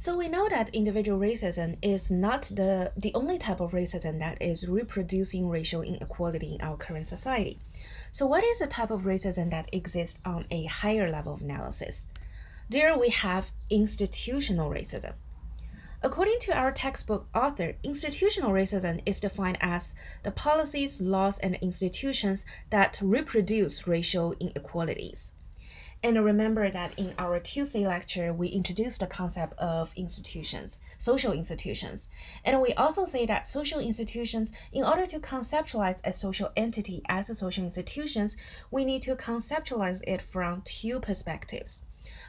So we know that individual racism is not the only type of racism that is reproducing racial inequality in our current society. So what is the type of racism that exists on a higher level of analysis? There we have institutional racism. According to our textbook author, institutional racism is defined as the policies, laws, and institutions that reproduce racial inequalities. And remember that in our Tuesday lecture, we introduced the concept of institutions, social institutions. And we also say that social institutions, in order to conceptualize a social entity as a social institutions, we need to conceptualize it from two perspectives.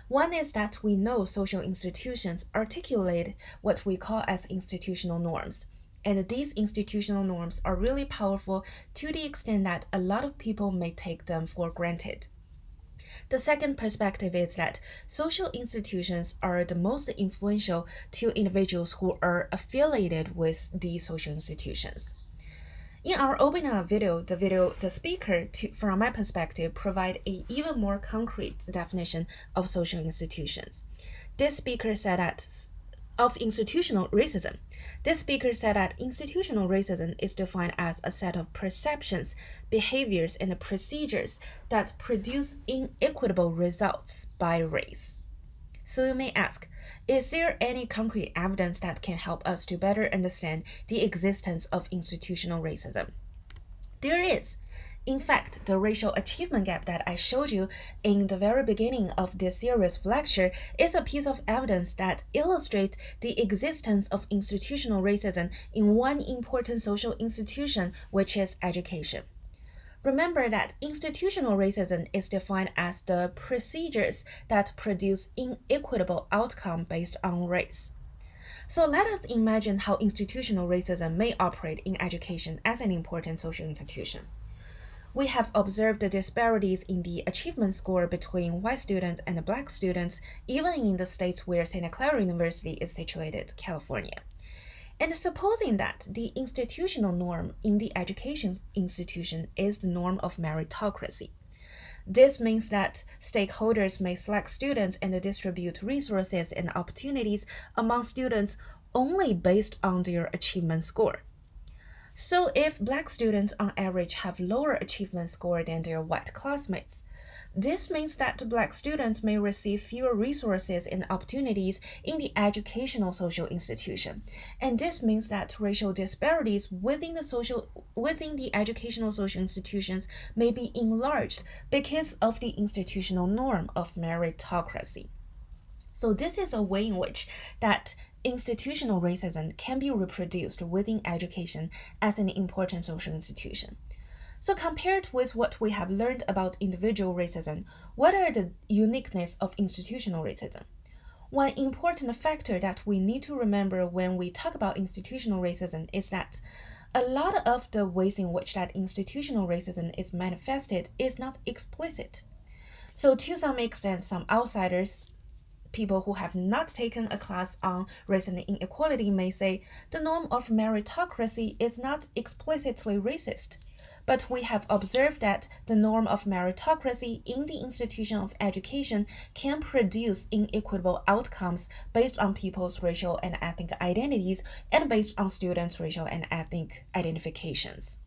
One is that we know social institutions articulate what we call as institutional norms. And these institutional norms are really powerful to the extent that a lot of people may take them for granted. The second perspective is that social institutions are the most influential to individuals who are affiliated with these social institutions. In our opening video, the speaker, from my perspective, provide an even more concrete definition of social institutions. This speaker said that of institutional racism. This speaker said that institutional racism is defined as a set of perceptions, behaviors, and procedures that produce inequitable results by race. So you may ask, is there any concrete evidence that can help us to better understand the existence of institutional racism? There is. In fact, the racial achievement gap that I showed you in the very beginning of this series of lecture is a piece of evidence that illustrates the existence of institutional racism in one important social institution, which is education. Remember that institutional racism is defined as the procedures that produce inequitable outcome based on race. So let us imagine how institutional racism may operate in education as an important social institution. We have observed the disparities in the achievement score between white students and black students, even in the states where Santa Clara University is situated, California. And supposing that the institutional norm in the education institution is the norm of meritocracy. This means that stakeholders may select students and distribute resources and opportunities among students only based on their achievement score. So if black students on average have lower achievement score than their white classmates, this means that black students may receive fewer resources and opportunities in the educational social institution. And this means that racial disparities within the educational social institutions may be enlarged because of the institutional norm of meritocracy. So this is a way in which that institutional racism can be reproduced within education as an important social institution. So compared with what we have learned about individual racism, what are the uniqueness of institutional racism? One important factor that we need to remember when we talk about institutional racism is that a lot of the ways in which that institutional racism is manifested is not explicit. So to some extent, some outsiders, people who have not taken a class on race and inequality may say the norm of meritocracy is not explicitly racist. But we have observed that the norm of meritocracy in the institution of education can produce inequitable outcomes based on people's racial and ethnic identities and based on students' racial and ethnic identifications.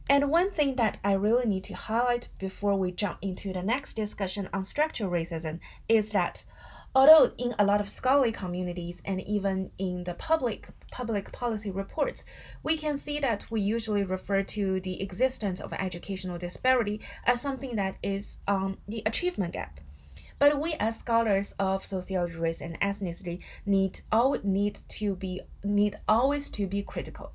And one thing that I really need to highlight before we jump into the next discussion on structural racism is that although in a lot of scholarly communities and even in the public policy reports, we can see that we usually refer to the existence of educational disparity as something that is the achievement gap. But we as scholars of sociology, race, and ethnicity need always to be critical.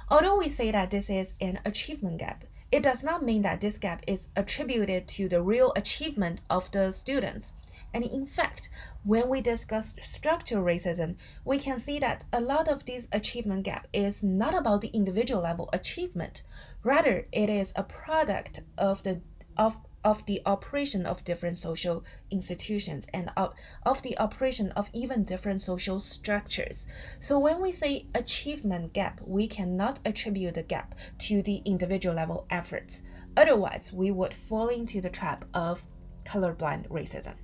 Although we say that this is an achievement gap, it does not mean that this gap is attributed to the real achievement of the students. And in fact, when we discuss structural racism, we can see that a lot of this achievement gap is not about the individual level achievement. Rather, it is a product of the operation of different social institutions and of the operation of even different social structures. So when we say achievement gap, we cannot attribute the gap to the individual level efforts. Otherwise, we would fall into the trap of colorblind racism.